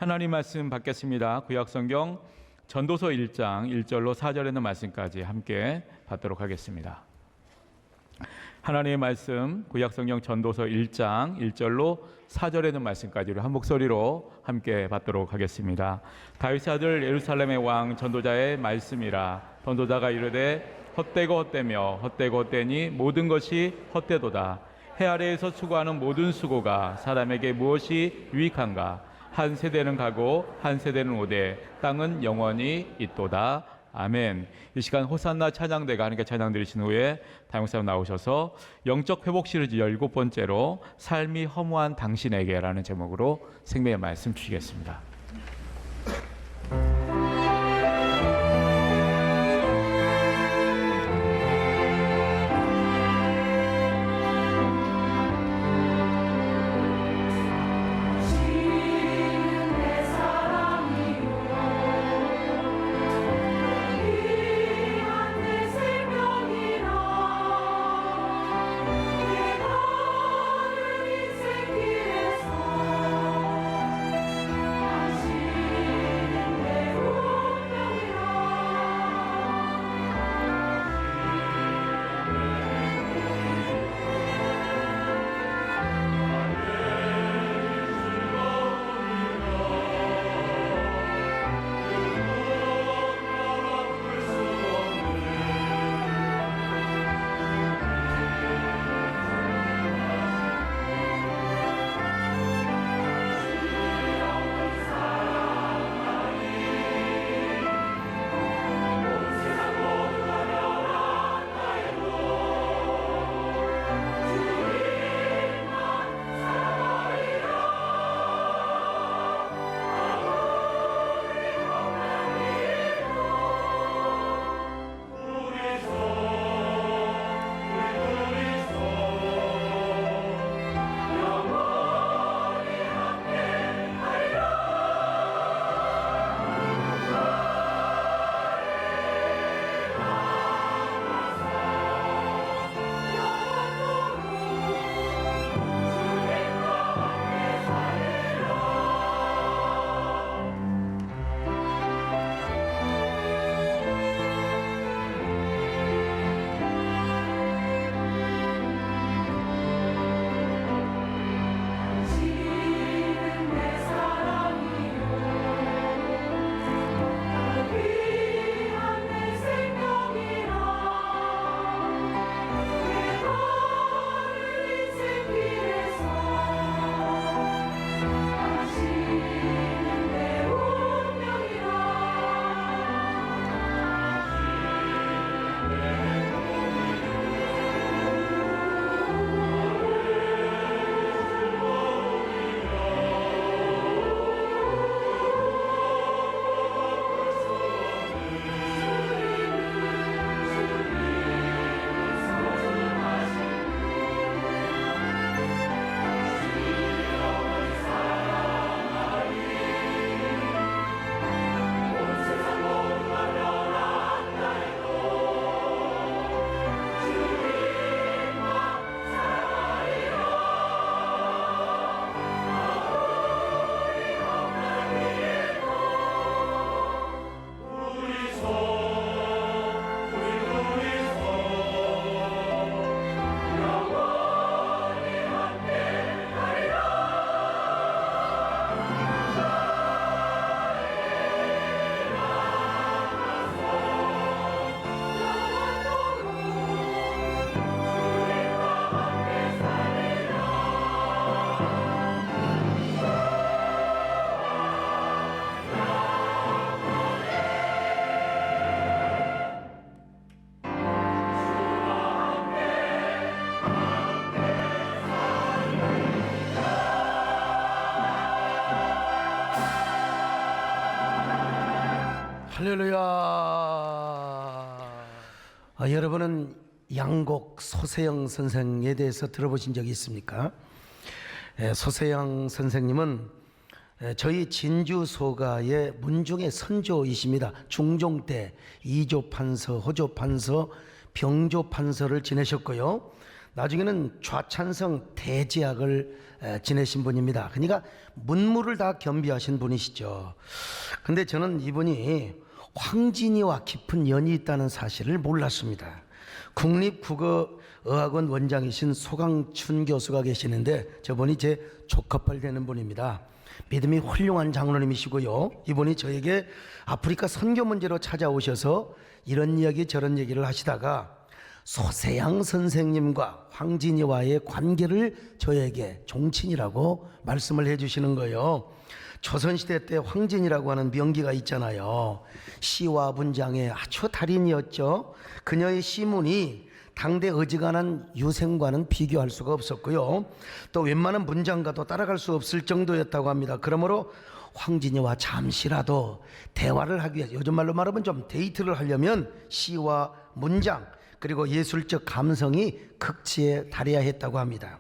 하나님 말씀 받겠습니다. 구약성경 전도서 1장 1절로 4절에 있는 말씀까지 함께 받도록 하겠습니다. 하나님의 말씀 구약성경 전도서 1장 1절로 4절에 있는 말씀까지 한 목소리로 함께 받도록 하겠습니다. 다윗의 아들 예루살렘의 왕 전도자의 말씀이라. 전도자가 이르되 헛되고 헛되며 헛되고 헛되니 모든 것이 헛되도다. 해 아래에서 수고하는 모든 수고가 사람에게 무엇이 유익한가? 한 세대는 가고 한 세대는 오되 땅은 영원히 있도다. 아멘. 이 시간 호산나 찬양대가 함께 찬양 드리신 후에 다영사님 나오셔서 영적 회복 시리즈 17번째로 삶이 허무한 당신에게라는 제목으로 생명의 말씀 주시겠습니다. 할렐루야. 여러분은 양곡 소세영 선생에 대해서 들어보신 적이 있습니까? 소세영 선생님은 저희 진주 소가의 문중의 선조이십니다. 중종 때 이조 판서, 호조 판서, 병조 판서를 지내셨고요. 나중에는 좌찬성 대제학을 지내신 분입니다. 그러니까 문무를 다 겸비하신 분이시죠. 근데 저는 이분이 황진이와 깊은 연이 있다는 사실을 몰랐습니다. 국립국어의학원 원장이신 소강춘 교수가 계시는데 저분이 제 조카뻘 되는 분입니다. 믿음이 훌륭한 장로님이시고요. 이분이 저에게 아프리카 선교 문제로 찾아오셔서 이런 이야기 저런 얘기를 하시다가 소세양 선생님과 황진이와의 관계를 저에게 종친이라고 말씀을 해주시는 거예요. 조선시대 때 황진이라고 하는 명기가 있잖아요. 시와 문장의 아주 달인이었죠. 그녀의 시문이 당대 어지간한 유생과는 비교할 수가 없었고요. 또 웬만한 문장과도 따라갈 수 없을 정도였다고 합니다. 그러므로 황진이와 잠시라도 대화를 하기 위해서, 요즘 말로 말하면 좀 데이트를 하려면 시와 문장 그리고 예술적 감성이 극치에 달해야 했다고 합니다.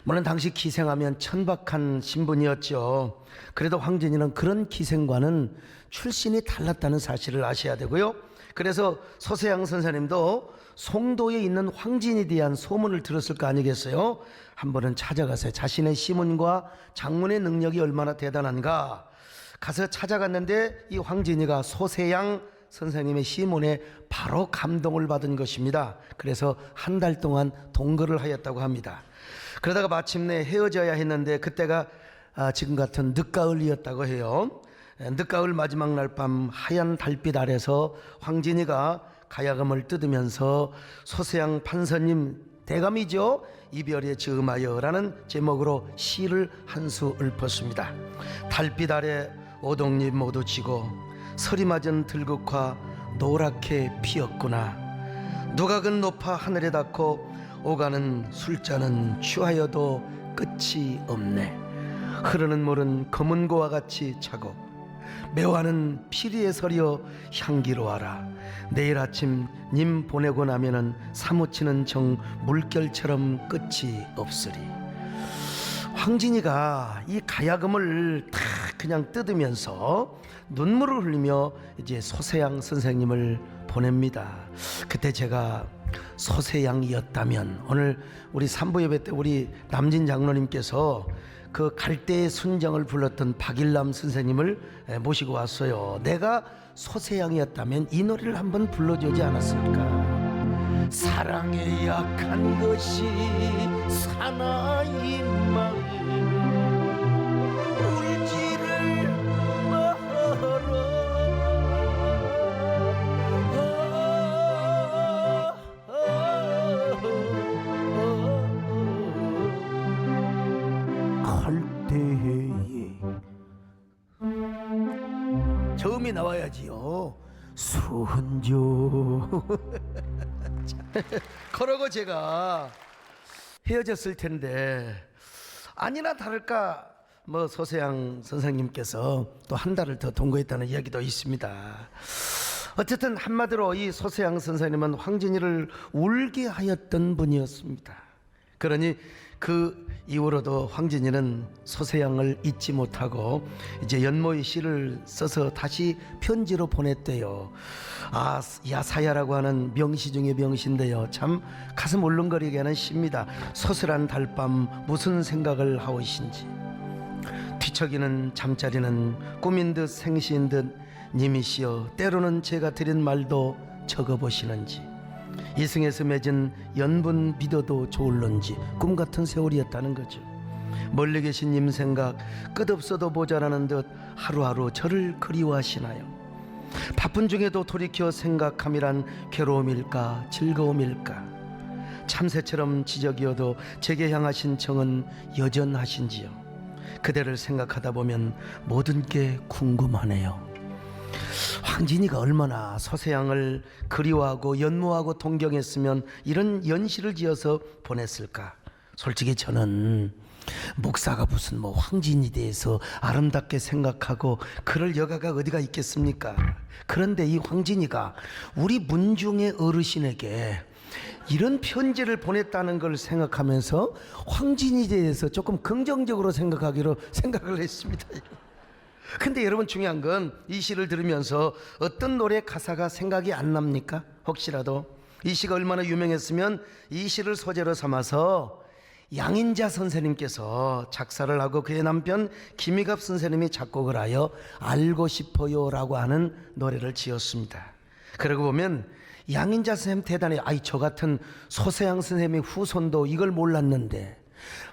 물론 당시 기생하면 천박한 신분이었죠. 그래도 황진이는 그런 기생과는 출신이 달랐다는 사실을 아셔야 되고요. 그래서 소세양 선생님도 송도에 있는 황진에 대한 소문을 들었을 거 아니겠어요? 한 번은 찾아가서 자신의 시문과 작문의 능력이 얼마나 대단한가 가서 찾아갔는데 이 황진이가 소세양 선생님의 시문에 바로 감동을 받은 것입니다. 그래서 한 달 동안 동거를 하였다고 합니다. 그러다가 마침내 헤어져야 했는데 그때가 지금 같은 늦가을이었다고 해요. 늦가을 마지막 날 밤 하얀 달빛 아래서 황진이가 가야금을 뜯으면서 소세양 판서님 대감이죠. 이별에 즈음하여라는 제목으로 시를 한 수 읊었습니다. 달빛 아래 오동잎 모두 지고 서리 맞은 들국화 노랗게 피었구나. 누각은 높아 하늘에 닿고 오가는 술잔은 취하여도 끝이 없네. 흐르는 물은 검은 고와 같이 차고 매화는 피리에 서려 향기로워라. 내일 아침 님 보내고 나면은 사무치는 정 물결처럼 끝이 없으리. 황진이가 이 가야금을 다 그냥 뜯으면서 눈물을 흘리며 이제 소세양 선생님을 보냅니다. 그때 제가 소세양이었다면, 오늘 우리 산부 예배 때 우리 남진 장로님께서 그 갈대의 순정을 불렀던 박일남 선생님을 모시고 왔어요. 내가 소세양이었다면 이 노래를 한번 불러주지 않았을까? 사랑에 약한 것이 사나인 마음 울지를 마라. 갈대에 저음이 나와야지요. 순조 그러고 제가 헤어졌을 텐데 아니나 다를까 뭐 소세양 선생님께서 또 한 달을 더 동거했다는 이야기도 있습니다. 어쨌든 한마디로 이 소세양 선생님은 황진이를 울게 하였던 분이었습니다. 그러니 그 이후로도 황진이는 소세양을 잊지 못하고 이제 연모의 시를 써서 다시 편지로 보냈대요. 아, 야사야라고 하는 명시 중에 명시인데요. 참 가슴 울렁거리게 하는 시입니다. 소슬한 달밤 무슨 생각을 하오신지, 뒤척이는 잠자리는 꿈인 듯 생시인 듯 님이시여 때로는 제가 드린 말도 적어보시는지, 이승에서 맺은 연분 믿어도 좋을런지. 꿈같은 세월이었다는 거죠. 멀리 계신 님 생각 끝없어도 모자라는 듯 하루하루 저를 그리워하시나요? 바쁜 중에도 돌이켜 생각함이란 괴로움일까 즐거움일까? 참새처럼 지적이어도 제게 향하신 정은 여전하신지요? 그대를 생각하다 보면 모든 게 궁금하네요. 황진이가 얼마나 소세양을 그리워하고 연모하고 동경했으면 이런 연시를 지어서 보냈을까? 솔직히 저는 목사가 무슨 뭐 황진이에 대해서 아름답게 생각하고 그럴 여가가 어디가 있겠습니까? 그런데 이 황진이가 우리 문중의 어르신에게 이런 편지를 보냈다는 걸 생각하면서 황진이에 대해서 조금 긍정적으로 생각을 했습니다. 근데 여러분 중요한 건 이 시를 들으면서 어떤 노래 가사가 생각이 안 납니까? 혹시라도 이 시가 얼마나 유명했으면 이 시를 소재로 삼아서 양인자 선생님께서 작사를 하고 그의 남편 김희갑 선생님이 작곡을 하여 알고 싶어요라고 하는 노래를 지었습니다. 그러고 보면 양인자 선생님 대단해요. 저 같은 소세양 선생님의 후손도 이걸 몰랐는데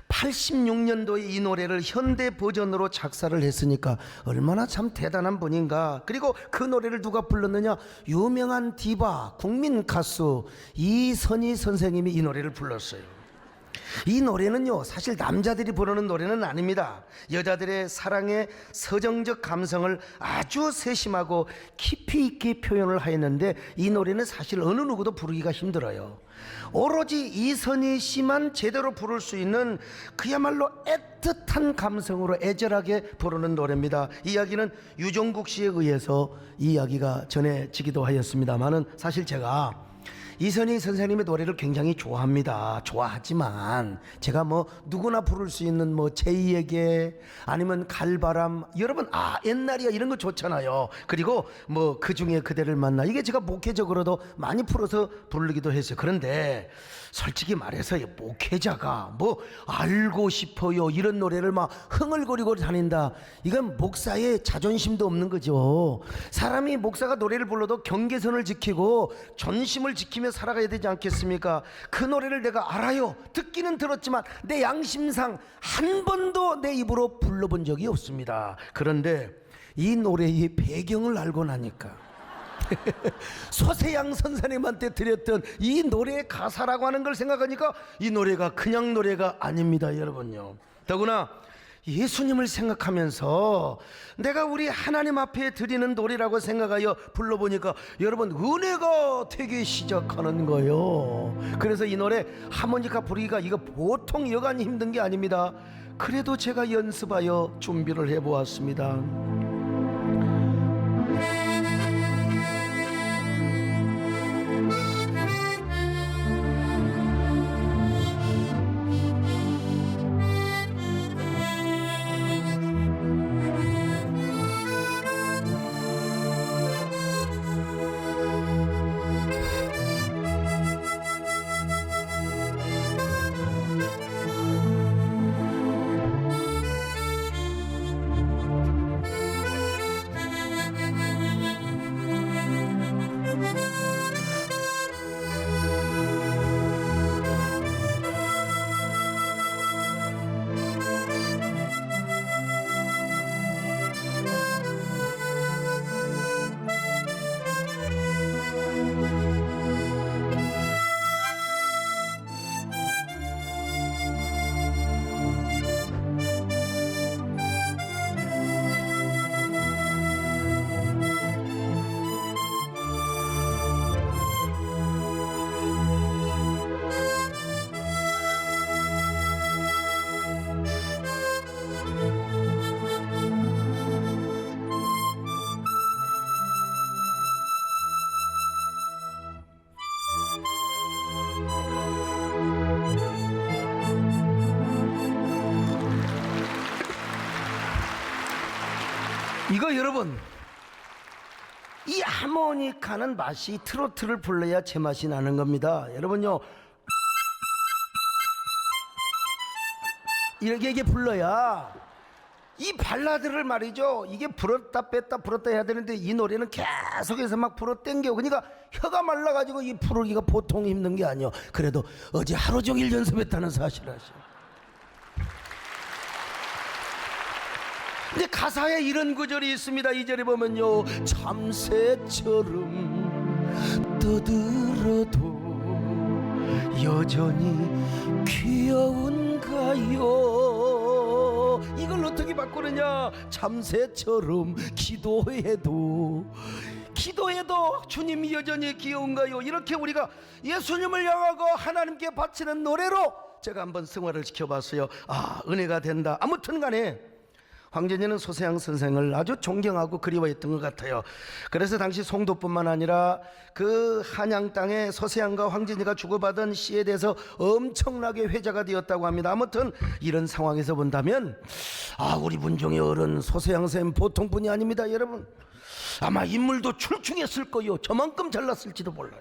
86년도에 이 노래를 현대 버전으로 작사를 했으니까 얼마나 참 대단한 분인가. 그리고 그 노래를 누가 불렀느냐? 유명한 디바 국민 가수 이선희 선생님이 이 노래를 불렀어요. 이 노래는요, 사실 남자들이 부르는 노래는 아닙니다. 여자들의 사랑의 서정적 감성을 아주 세심하고 깊이 있게 표현을 하였는데 이 노래는 사실 어느 누구도 부르기가 힘들어요. 오로지 이선희 씨만 제대로 부를 수 있는 그야말로 애틋한 감성으로 애절하게 부르는 노래입니다. 이야기는 유종국 씨에 의해서 이 이야기가 전해지기도 하였습니다만은 사실 제가 이선희 선생님의 노래를 굉장히 좋아합니다. 좋아하지만 제가 뭐 누구나 부를 수 있는 뭐 제2에게 아니면 갈바람, 여러분 옛날이야 이런 거 좋잖아요. 그리고 뭐 그중에 그대를 만나, 이게 제가 목회적으로도 많이 풀어서 부르기도 했어요. 그런데 솔직히 말해서 목회자가 뭐 알고 싶어요 이런 노래를 막 흥얼거리고 다닌다, 이건 목사의 자존심도 없는 거죠. 사람이 목사가 노래를 불러도 경계선을 지키고 존심을 지키며 살아가야 되지 않겠습니까? 그 노래를 내가 알아요, 듣기는 들었지만 내 양심상 한 번도 내 입으로 불러본 적이 없습니다. 그런데 이 노래의 배경을 알고 나니까 소세양 선생님한테 드렸던 이 노래의 가사라고 하는 걸 생각하니까 이 노래가 그냥 노래가 아닙니다, 여러분요. 더구나 예수님을 생각하면서 내가 우리 하나님 앞에 드리는 노래라고 생각하여 불러보니까 여러분 은혜가 되기 시작하는 거예요. 그래서 이 노래 하모니카 부르기가 이거 보통 여간이 힘든 게 아닙니다. 그래도 제가 연습하여 준비를 해보았습니다. 이거 여러분, 이 하모니카는 맛이 트로트를 불러야 제맛이 나는 겁니다. 여러분요, 이게 불러야 이 발라드를 말이죠, 이게 불었다 뺐다 불었다 해야 되는데 이 노래는 계속해서 막 불어 땡겨. 그러니까 혀가 말라가지고 이 부르기가 보통 힘든 게 아니에요. 그래도 어제 하루 종일 연습했다는 사실을 아시죠? 근데 가사에 이런 구절이 있습니다. 2절에 보면요, 참새처럼 떠들어도 여전히 귀여운가요? 이걸 어떻게 바꾸느냐? 참새처럼 기도해도 주님이 여전히 귀여운가요? 이렇게 우리가 예수님을 향하고 하나님께 바치는 노래로 제가 한번 승화를 시켜봤어요. 은혜가 된다. 아무튼 간에 황전이는 소세양 선생을 아주 존경하고 그리워했던 것 같아요. 그래서 당시 송도뿐만 아니라 그 한양 땅에 소세양과 황전이가 주고받은 시에 대해서 엄청나게 회자가 되었다고 합니다. 아무튼 이런 상황에서 본다면 우리 문종의 어른 소세양 선생 보통 분이 아닙니다, 여러분. 아마 인물도 출중했을 거요. 저만큼 잘났을지도 몰라요.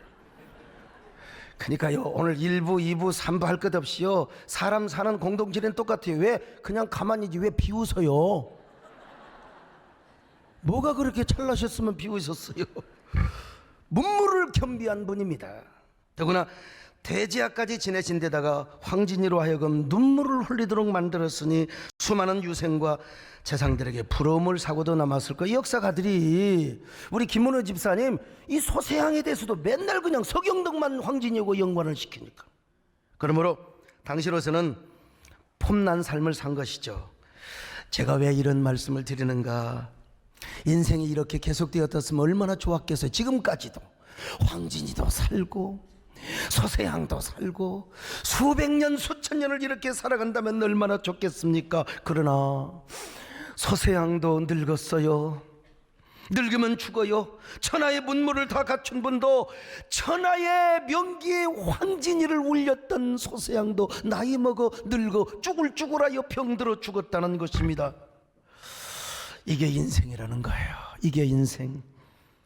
그러니까요, 오늘 1부, 2부, 3부 할 것 없이요, 사람 사는 공동체는 똑같아요. 왜 그냥 가만히지 왜 비웃어요? 뭐가 그렇게 잘나셨으면 비웃었어요? 문무를 겸비한 분입니다. 더구나 대제하까지 지내신 데다가 황진이로 하여금 눈물을 흘리도록 만들었으니 수많은 유생과 재상들에게 부러움을 사고도 남았을 거예요. 역사가들이 우리 김문호 집사님 이 소세향에 대해서도 맨날 그냥 서경덕만 황진이하고 연관을 시키니까, 그러므로 당시로서는 폼난 삶을 산 것이죠. 제가 왜 이런 말씀을 드리는가, 인생이 이렇게 계속되었었으면 얼마나 좋았겠어요. 지금까지도 황진이도 살고 서세향도 살고 수백 년 수천 년을 이렇게 살아간다면 얼마나 좋겠습니까? 그러나 서세향도 늙었어요. 늙으면 죽어요. 천하의 문물을 다 갖춘 분도 천하의 명기의 황진이를 울렸던 서세향도 나이 먹어 늙어 쭈글쭈글하여 병들어 죽었다는 것입니다. 이게 인생이라는 거예요. 이게 인생.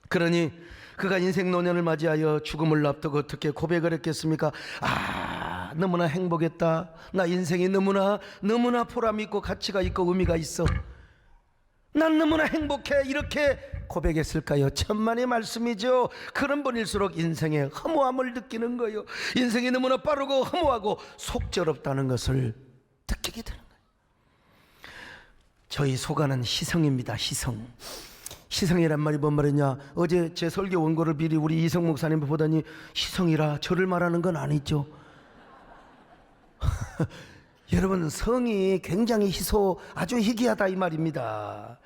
그러니 그가 인생 노년을 맞이하여 죽음을 앞두고 어떻게 고백을 했겠습니까? 아, 너무나 행복했다. 나 인생이 너무나 보람 있고 가치가 있고 의미가 있어. 난 너무나 행복해. 이렇게 고백했을까요? 천만의 말씀이죠. 그런 분일수록 인생의 허무함을 느끼는 거예요. 인생이 너무나 빠르고 허무하고 속절없다는 것을 느끼게 되는 거예요. 저희 소가는 희성입니다. 희성. 희성이란 말이 뭔 말이냐, 어제 제 설교 원고를 미리 우리 이성 목사님 보더니 희성이라 저를 말하는 건 아니죠. 여러분, 성이 굉장히 희소, 아주 희귀하다 이 말입니다.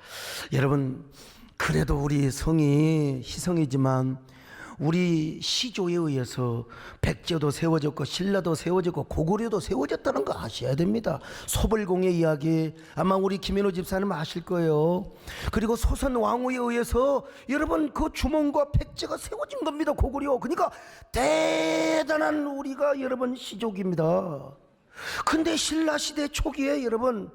여러분, 그래도 우리 성이 희성이지만 우리 시조에 의해서 백제도 세워졌고 신라도 세워졌고 고구려도 세워졌다는 거 아셔야 됩니다. 소벌공의 이야기 아마 우리 김인호 집사님 아실 거예요. 그리고 소선 왕후에 의해서 여러분 그 주몽과 백제가 세워진 겁니다. 고구려. 그러니까 대단한 우리가 여러분 시족입니다. 근데 신라시대 초기에 여러분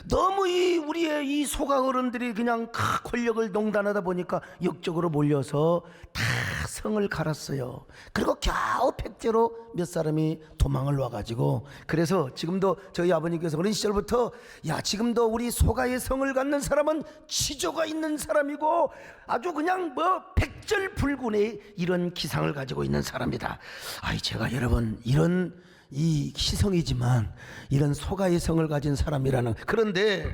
너무 우리의 이 소가 어른들이 그냥 권력을 농단하다 보니까 역적으로 몰려서 다 성을 갈았어요. 그리고 겨우 백제로 몇 사람이 도망을 와가지고, 그래서 지금도 저희 아버님께서 어린 시절부터 야, 지금도 우리 소가의 성을 갖는 사람은 치조가 있는 사람이고 아주 그냥 백절불군의 이런 기상을 가지고 있는 사람이다. 아이, 제가 여러분 이런 이 희성이지만 이런 소가의 성을 가진 사람이라는, 그런데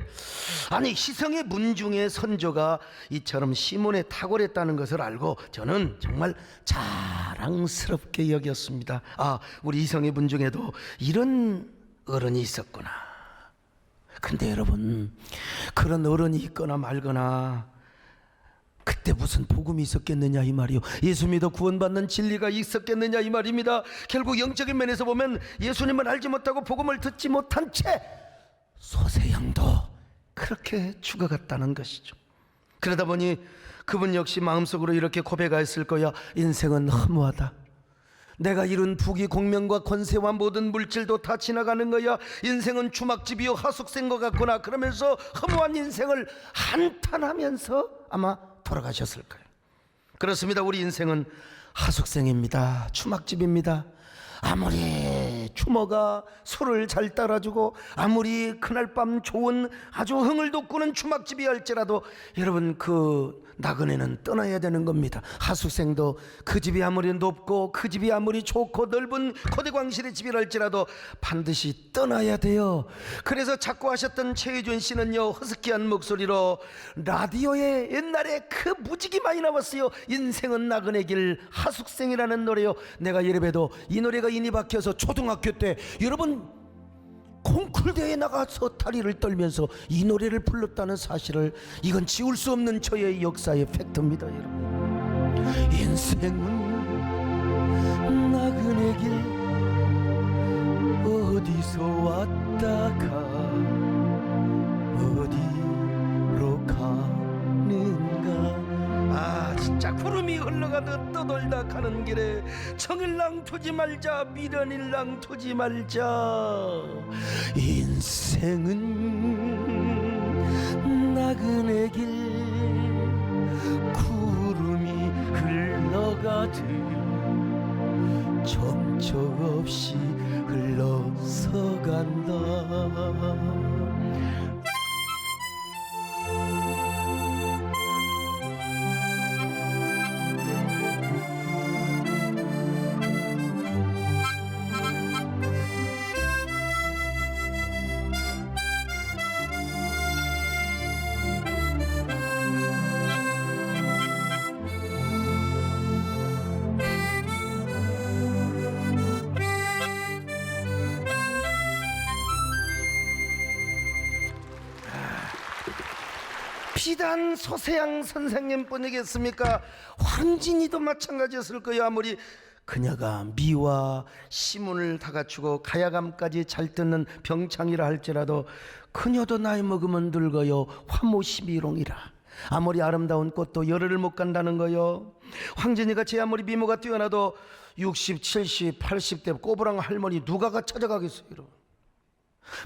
아니 희성의 문중의 선조가 이처럼 시문에 탁월했다는 것을 알고 저는 정말 자랑스럽게 여겼습니다. 아, 우리 이성의 문중에도 이런 어른이 있었구나. 근데 여러분, 그런 어른이 있거나 말거나 그때 무슨 복음이 있었겠느냐 이 말이요. 예수 믿어 구원받는 진리가 있었겠느냐 이 말입니다. 결국 영적인 면에서 보면 예수님을 알지 못하고 복음을 듣지 못한 채 소세향도 그렇게 죽어갔다는 것이죠. 그러다 보니 그분 역시 마음속으로 이렇게 고백했을 거야. 인생은 허무하다. 내가 이룬 부귀 공명과 권세와 모든 물질도 다 지나가는 거야. 인생은 주막집이요 하숙생 것 같구나. 그러면서 허무한 인생을 한탄하면서 아마 돌아가셨을 거예요. 그렇습니다. 우리 인생은 하숙생입니다. 추막집입니다. 아무리 추모가 술을 잘 따라주고 아무리 그날 밤 좋은 아주 흥을 돋구는 추막집이 할지라도 여러분 그 나그네는 떠나야 되는 겁니다. 하숙생도 그 집이 아무리 높고 그 집이 아무리 좋고 넓은 고대광실의 집이랄지라도 반드시 떠나야 돼요. 그래서 자꾸 하셨던 최혜준 씨는요, 허스키한 목소리로 라디오에 옛날에 그 무지개 많이 나왔어요. 인생은 나그네 길 하숙생이라는 노래요. 내가 예배도 이 노래가 인이 박혀서 초등학교 때 여러분 콩쿨 대회에 나가서 다리를 떨면서 이 노래를 불렀다는 사실을, 이건 지울 수 없는 저의 역사의 팩트입니다. 여러분, 인생은 나그네 길 어디서 왔다가 어디로 가는가. 아, 진짜 구름이 흘러가듯 떠돌다 가는 길에 청일랑 두지 말자, 미련일랑 두지 말자. 인생은 나그네 길 구름이 흘러가듯 저 없이 흘러서 간다. 비단 소세양 선생님뿐이겠습니까? 황진이도 마찬가지였을 거예요. 아무리 그녀가 미와 시문을 다 갖추고 가야감까지 잘 듣는 병창이라 할지라도 그녀도 나이 먹으면 늙어요. 화모시비롱이라. 아무리 아름다운 꽃도 열흘을 못 간다는 거요. 황진이가 제 아무리 미모가 뛰어나도 60, 70, 80대 꼬부랑 할머니 누가가 찾아가겠어요.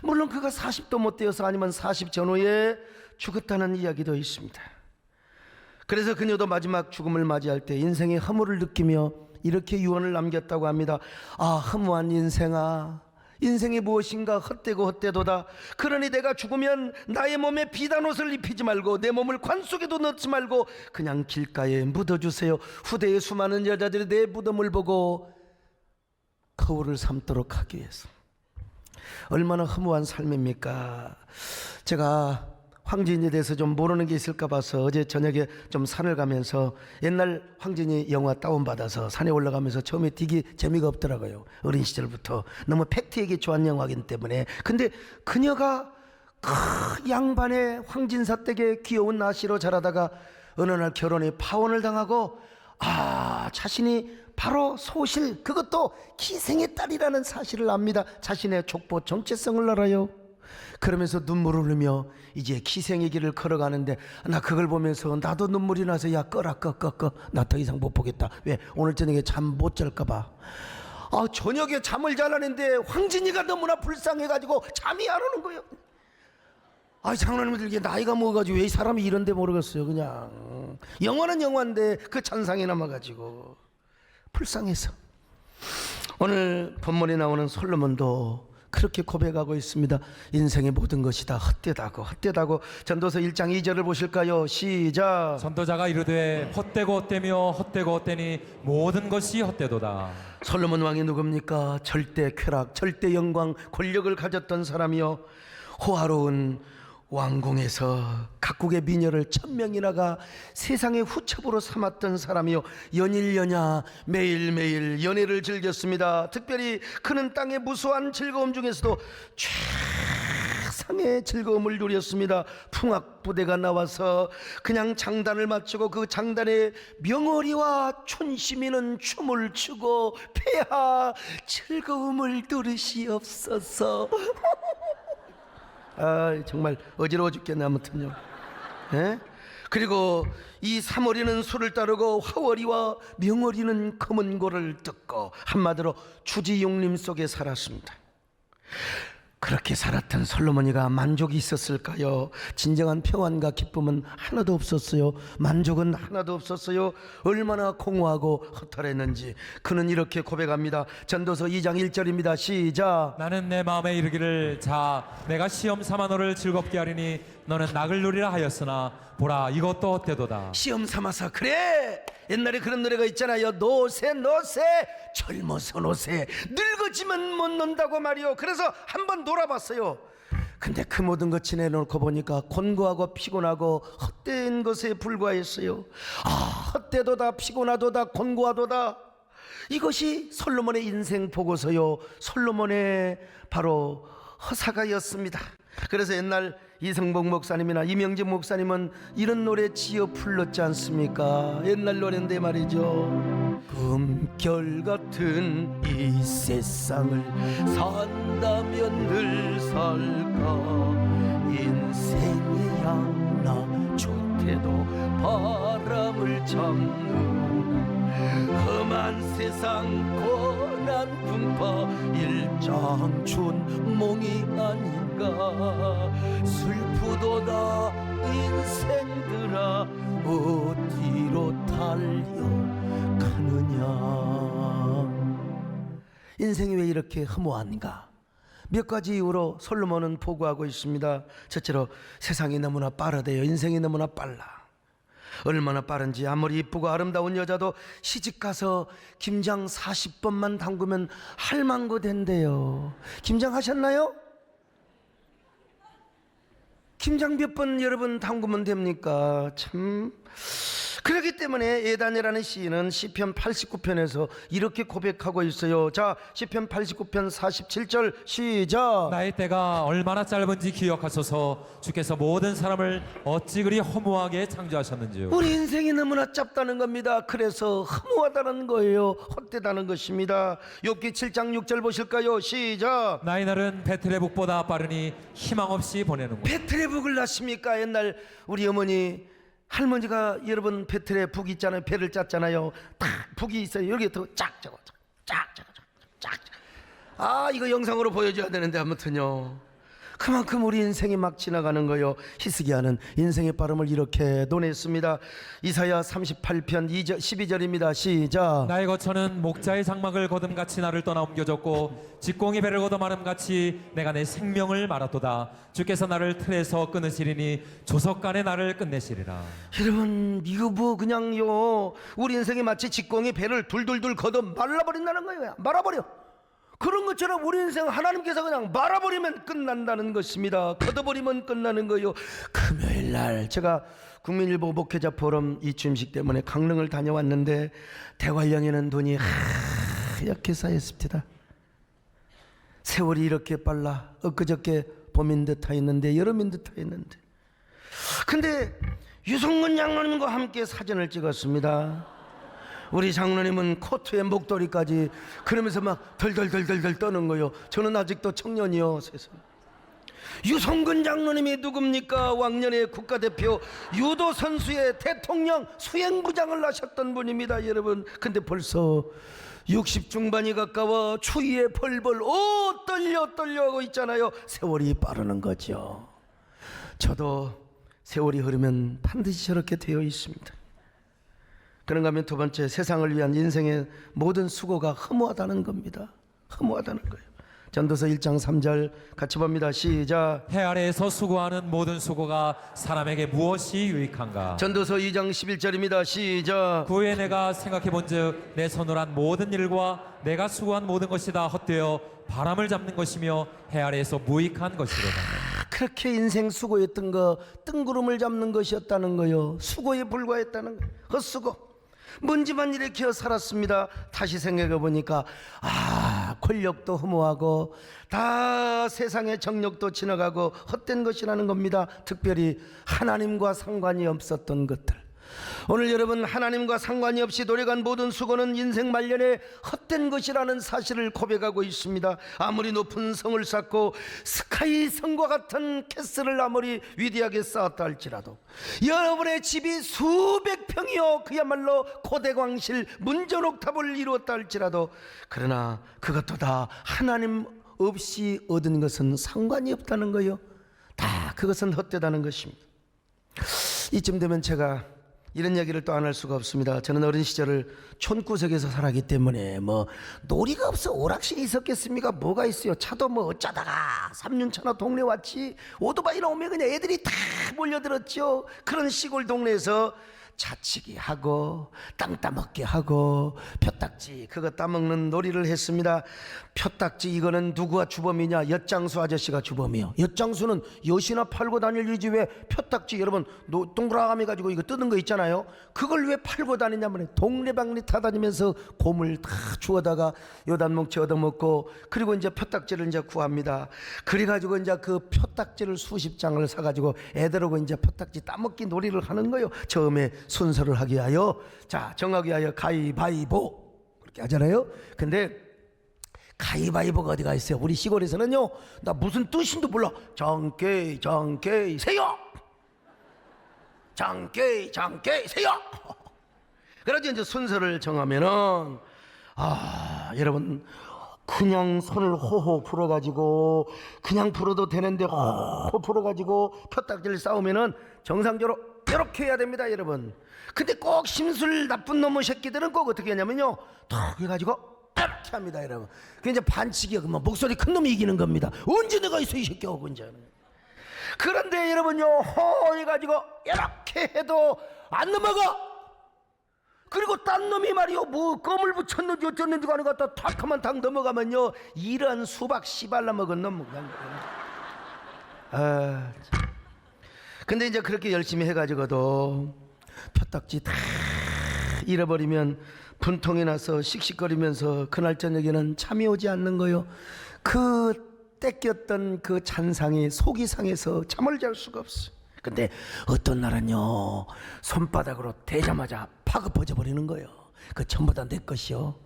물론 그가 40도 못 되어서 아니면 40 전후에 죽었다는 이야기도 있습니다. 그래서 그녀도 마지막 죽음을 맞이할 때 인생의 허물을 느끼며 이렇게 유언을 남겼다고 합니다. 아, 허무한 인생아, 인생이 무엇인가 헛되고 헛되도다. 그러니 내가 죽으면 나의 몸에 비단 옷을 입히지 말고 내 몸을 관 속에도 넣지 말고 그냥 길가에 묻어주세요. 후대의 수많은 여자들이 내 무덤을 보고 거울을 삼도록 하기 위해서. 얼마나 허무한 삶입니까? 제가 황진이에 대해서 좀 모르는 게 있을까 봐서 어제 저녁에 좀 산을 가면서 옛날 황진이 영화 다운받아서 산에 올라가면서 처음에 되게 재미가 없더라고요. 어린 시절부터 너무 팩트에게 좋아하는 영화이기 때문에. 근데 그녀가 양반의 황진사 댁에 귀여운 나시로 자라다가 어느 날 결혼에 파혼을 당하고 자신이 바로 소실, 그것도 기생의 딸이라는 사실을 압니다. 자신의 족보 정체성을 알아요. 그러면서 눈물을 흘리며 이제 기생의 길을 걸어가는데 나 그걸 보면서 나도 눈물이 나서 야 꺼라 꺼 나 더 이상 못 보겠다. 왜? 오늘 저녁에 잠 못 잘까 봐. 저녁에 잠을 자라는데 황진이가 너무나 불쌍해가지고 잠이 안 오는 거예요. 장로님들 이게 나이가 먹어가지고 왜 이 사람이 이런데 모르겠어요. 그냥 영화는 영화인데 그 찬상이 남아가지고 불쌍해서. 오늘 본문에 나오는 솔로몬도 그렇게 고백하고 있습니다. 인생의 모든 것이 다 헛되다고. 전도서 1장 2절을 보실까요? 시작. 전도자가 이르되 헛되고 헛되며 헛되고 헛되니 모든 것이 헛되도다. 솔로몬 왕이 누굽니까? 절대 쾌락, 절대 영광, 권력을 가졌던 사람이요, 호화로운 왕궁에서 각국의 미녀를 1000명이나가 세상의 후첩으로 삼았던 사람이요, 연일연야 매일매일 연애를 즐겼습니다. 특별히 그는 땅의 무수한 즐거움 중에서도 최상의 즐거움을 누렸습니다. 풍악부대가 나와서 그냥 장단을 맞추고 그 장단에 명어리와 촌시민은 춤을 추고 폐하 즐거움을 누리시옵소서. 정말 어지러워 죽겠네. 아무튼요. 그리고 이 사월이는 술을 따르고 화월이와 명월이는 검은 고를 뜯고, 한마디로 주지용림 속에 살았습니다. 그렇게 살았던 솔로몬이가 만족이 있었을까요? 진정한 평안과 기쁨은 하나도 없었어요. 만족은 하나도 없었어요. 얼마나 공허하고 허탈했는지 그는 이렇게 고백합니다. 전도서 2장 1절입니다. 시작. 나는 내 마음에 이르기를 자 내가 시험 삼아 너를 즐겁게 하리니 너는 낙을 누리라 하였으나 보라 이것도 헛되도다. 시험 삼아서. 그래, 옛날에 그런 노래가 있잖아요. 노세 젊어서 노세 늙어지면 못 논다고 말이요. 그래서 한번 놀아봤어요. 근데 그 모든 것 지내놓고 보니까 곤고하고 피곤하고 헛된 것에 불과했어요. 헛되도다, 피곤하도다, 곤고하도다. 이것이 솔로몬의 인생 보고서요, 솔로몬의 바로 허사가였습니다. 그래서 옛날 이성복 목사님이나 이명진 목사님은 이런 노래 지어 불렀지 않습니까? 옛날 노래인데 말이죠. 금결 같은 이 세상을 산다면 늘 살까. 인생의 양나 좋대도 바람을 잡는 험한 세상 고난 분파 일장춘 몽이 아닌가. 슬프도다 인생들아 어디로 달려가느냐. 인생이 왜 이렇게 허무한가? 몇 가지 이유로 솔로몬은 보고하고 있습니다. 첫째로 세상이 너무나 빠르대요. 인생이 너무나 빨라. 얼마나 빠른지 아무리 이쁘고 아름다운 여자도 시집가서 김장 40번만 담그면 할망구 된대요. 김장 하셨나요? 김장 몇 번 여러분 담그면 됩니까? 참. 그렇기 때문에 예단이라는 시인은 시편 89편에서 이렇게 고백하고 있어요. 자, 시편 89편 47절 시작. 나의 때가 얼마나 짧은지 기억하소서. 주께서 모든 사람을 어찌 그리 허무하게 창조하셨는지요. 우리 인생이 너무나 짧다는 겁니다. 그래서 허무하다는 거예요. 헛되다는 것입니다. 욥기 7장 6절 보실까요? 시작. 나의 날은 베틀의 북보다 빠르니 희망 없이 보내는구나. 베틀의 북을 낳습니까? 옛날 우리 어머니 할머니가 여러분 베틀에 북 있잖아요. 배를 짰잖아요. 딱 북이 있어요. 여기 더 쫙 적어 쫙. 아, 이거 영상으로 보여줘야 되는데 아무튼요. 그만큼 우리 인생이 막 지나가는 거요. 히스기야는 인생의 빠름을 이렇게 논했습니다. 이사야 38편 12절입니다. 시작. 나의 거처는 목자의 장막을 거둠같이 나를 떠나 옮겨졌고 직공이 배를 걷어 마름같이 내가 내 생명을 말았도다. 주께서 나를 틀에서 끊으시리니 조석간에 나를 끝내시리라. 여러분, 이거 뭐 그냥요, 우리 인생이 마치 직공이 배를 둘둘둘 걷어 말라버린다는 거예요. 말아버려. 그런 것처럼 우리 인생 하나님께서 그냥 말아버리면 끝난다는 것입니다. 걷어버리면 끝나는 거예요. 금요일날 제가 국민일보 목회자 포럼 이 취임식 때문에 강릉을 다녀왔는데 대관령에는 눈이 하얗게 쌓였습니다. 세월이 이렇게 빨라. 엊그저께 봄인 듯 하였는데 여름인 듯 하였는데, 근데 유성근 장로님과 함께 사진을 찍었습니다. 우리 장로님은 코트에 목도리까지 그러면서 막 덜덜덜덜 떠는 거요. 저는 아직도 청년이요. 세상. 유성근 장로님이 누굽니까? 왕년의 국가대표 유도 선수의 대통령 수행부장을 하셨던 분입니다, 여러분. 근데 벌써 60 중반이 가까워 추위에 벌벌 떨려 하고 있잖아요. 세월이 빠르는 거죠. 저도 세월이 흐르면 반드시 저렇게 되어 있습니다. 그런가 하면 두 번째, 세상을 위한 인생의 모든 수고가 허무하다는 겁니다. 허무하다는 거예요. 전도서 1장 3절 같이 봅니다. 시작. 해 아래에서 수고하는 모든 수고가 사람에게 무엇이 유익한가? 전도서 2장 11절입니다. 시작. 그 후에 내가 생각해본즉 내 손으로 한 모든 일과 내가 수고한 모든 것이 다 헛되어 바람을 잡는 것이며 해 아래에서 무익한 것이로다. 그렇게 인생 수고했던 거 뜬구름을 잡는 것이었다는 거요. 수고에 불과했다는 거. 헛수고. 먼지만 일으켜 살았습니다. 다시 생각해 보니까 권력도 허무하고 다 세상의 정력도 지나가고 헛된 것이라는 겁니다. 특별히 하나님과 상관이 없었던 것들. 오늘 여러분, 하나님과 상관이 없이 노력한 모든 수고는 인생 말년에 헛된 것이라는 사실을 고백하고 있습니다. 아무리 높은 성을 쌓고 스카이 성과 같은 캐슬을 아무리 위대하게 쌓았다 할지라도, 여러분의 집이 수백 평이요 그야말로 고대광실 문전옥탑을 이루었다 할지라도, 그러나 그것도 다 하나님 없이 얻은 것은 상관이 없다는 거요. 다 그것은 헛되다는 것입니다. 이쯤 되면 제가 이런 얘기를 또 안 할 수가 없습니다. 저는 어린 시절을 촌구석에서 살았기 때문에 뭐 놀이가 없어 오락실이 있었겠습니까? 뭐가 있어요? 차도 뭐 어쩌다가 3륜차나 동네 왔지, 오토바이 나오면 그냥 애들이 다 몰려들었죠. 그런 시골 동네에서 자치기 하고 땅 따먹기 하고 표딱지 그거 따먹는 놀이를 했습니다. 표딱지 이거는 누구가 주범이냐? 엿장수 아저씨가 주범이요. 엿장수는 엿이나 팔고 다닐 일이지 왜 표딱지, 여러분 동그라미 가지고 이거 뜯은 거 있잖아요. 그걸 왜 팔고 다니냐면 동네방네 타다니면서 고물 다 주워다가 요단뭉치 얻어먹고, 그리고 이제 표딱지를 이제 구합니다. 그래가지고 이제 그 표딱지를 수십 장을 사가지고 애들하고 이제 표딱지 따먹기 놀이를 하는 거예요. 처음에 순서를 하기 위하여, 자, 정하기 위하여 가위바위보 그렇게 하잖아요. 근데 가위바위보가 어디가 있어요? 우리 시골에서는요, 나 무슨 뜻인도 몰라. 장깨 세요. 장깨 세요. 그래서 이제 순서를 정하면은 여러분, 그냥 손을 호호 풀어가지고, 그냥 풀어도 되는데 호호 풀어가지고 표딱지를 싸우면은 정상적으로 이렇게 해야 됩니다, 여러분. 근데 꼭 심술 나쁜 놈의 새끼들은 꼭 어떻게 하냐면요, 탁 해가지고 이렇게 합니다, 여러분. 그 이제 반칙이야. 그러면 목소리 큰 놈이 이기는 겁니다. 언제 내가 있어 이 새끼야, 언제. 그런데 여러분요, 해가지고 이렇게 해도 안 넘어가. 그리고 딴 놈이 말이요, 뭐 껌을 붙였는지 어쩌는지 가는 것 같다 탁 하면 당 넘어가면요, 이런 수박 씨발라 먹은 놈 그냥. 근데 이제 그렇게 열심히 해가지고도 표딱지 다 잃어버리면 분통이 나서 씩씩거리면서 그날 저녁에는 잠이 오지 않는 거요. 그 떼꼈던 그 잔상이 속이 상해서 잠을 잘 수가 없어. 근데 어떤 날은요, 손바닥으로 대자마자 파급어져 버리는 거예요. 그 전부 다 내 것이요.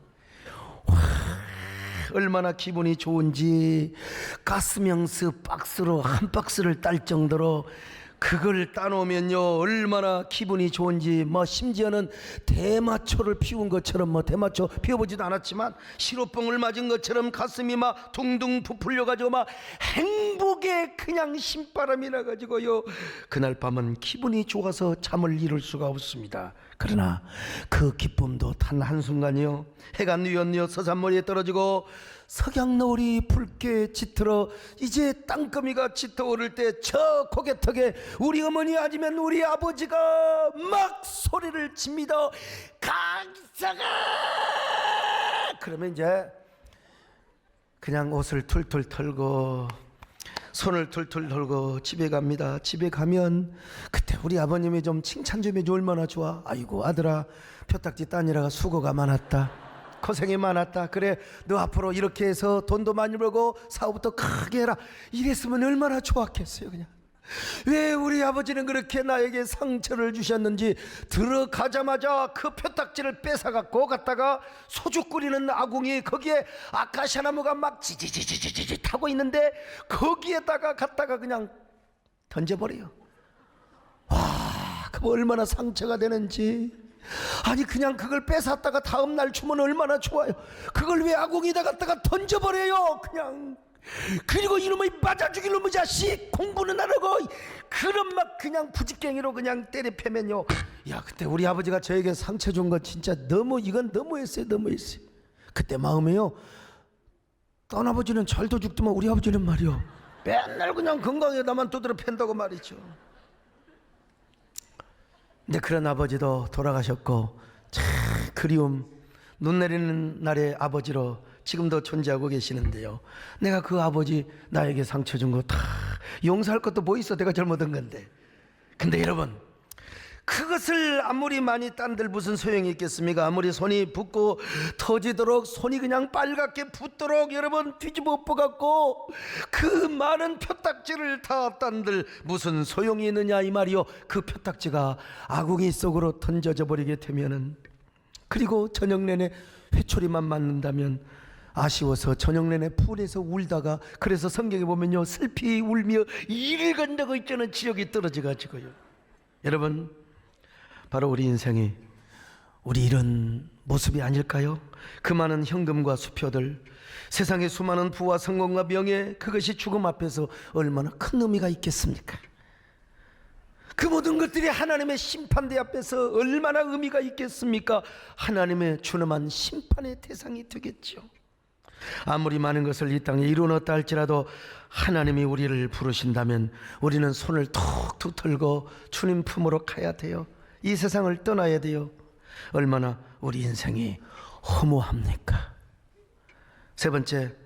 와, 얼마나 기분이 좋은지 가스명스 박스로 한 박스를 딸 정도로 그걸 따놓으면요 얼마나 기분이 좋은지, 뭐 심지어는 대마초를 피운 것처럼, 뭐 대마초 피워보지도 않았지만 시로뽕을 맞은 것처럼 가슴이 막 둥둥 부풀려가지고 막 행복에 그냥 신바람이 나가지고요, 그날 밤은 기분이 좋아서 잠을 이룰 수가 없습니다. 그러나 그 기쁨도 단 한순간이요, 해가 뉘엿뉘엿 서산머리에 떨어지고 석양노을이 붉게 짙어 이제 땅거미가 짙어오를 때 저 고개턱에 우리 어머니 아니면 우리 아버지가 막 소리를 칩니다. 강사가! 그러면 이제 그냥 옷을 툴툴 털고 손을 툴툴 털고 집에 갑니다. 집에 가면 그때 우리 아버님이 좀 칭찬 좀 해줘. 얼마나 좋아. 아이고 아들아, 표딱지 따니라가 수고가 많았다, 고생이 많았다. 그래 너 앞으로 이렇게 해서 돈도 많이 벌고 사업부터 크게 해라. 이랬으면 얼마나 좋았겠어요. 그냥 왜 우리 아버지는 그렇게 나에게 상처를 주셨는지, 들어가자마자 그 표딱지를 뺏어갖고 갔다가 소주 끓이는 아궁이 거기에 아카시아 나무가 막 지지지지지지 타고 있는데 거기에다가 갖다가 그냥 던져버려요. 와, 그거 얼마나 상처가 되는지. 아니 그냥 그걸 뺏었다가 다음날 주면 얼마나 좋아요. 그걸 왜 아궁이에다 갖다가 던져버려요 그냥. 그리고 이놈의 맞아 죽일 놈의 자식, 공부는 안 하고 그런 막 그냥 부직갱이로 그냥 때려 패면요, 야 그때 우리 아버지가 저에게 상처 준 건 진짜 너무, 이건 너무했어요. 너무했어요. 그때 마음에요, 딴 아버지는 잘도 죽더만 우리 아버지는 말이요 맨날 그냥 건강에 나만 두드려 팬다고 말이죠. 근데 그런 아버지도 돌아가셨고, 참 그리움, 눈 내리는 날의 아버지로 지금도 존재하고 계시는데요, 내가 그 아버지 나에게 상처 준 거 다 용서할 것도 뭐 있어. 내가 잘못한 건데. 근데 여러분, 그것을 아무리 많이 딴들 무슨 소용이 있겠습니까? 아무리 손이 붓고 터지도록, 손이 그냥 빨갛게 붓도록 여러분 뒤집어 엎어갖고 그 많은 표딱지를 다 딴들 무슨 소용이 있느냐 이 말이요. 그 표딱지가 아궁이 속으로 던져져 버리게 되면은, 그리고 저녁 내내 회초리만 맞는다면 아쉬워서 저녁 내내 풀에서 울다가, 그래서 성경에 보면요 슬피 울며 이를 간다고 있잖아요. 지옥이 떨어져 가지고요. 여러분, 바로 우리 인생이 우리 이런 모습이 아닐까요? 그 많은 현금과 수표들, 세상의 수많은 부와 성공과 명예, 그것이 죽음 앞에서 얼마나 큰 의미가 있겠습니까? 그 모든 것들이 하나님의 심판대 앞에서 얼마나 의미가 있겠습니까? 하나님의 준엄한 심판의 대상이 되겠죠. 아무리 많은 것을 이 땅에 이루었다 할지라도 하나님이 우리를 부르신다면 우리는 손을 툭툭 털고 주님 품으로 가야 돼요. 이 세상을 떠나야 돼요. 얼마나 우리 인생이 허무합니까? 세 번째,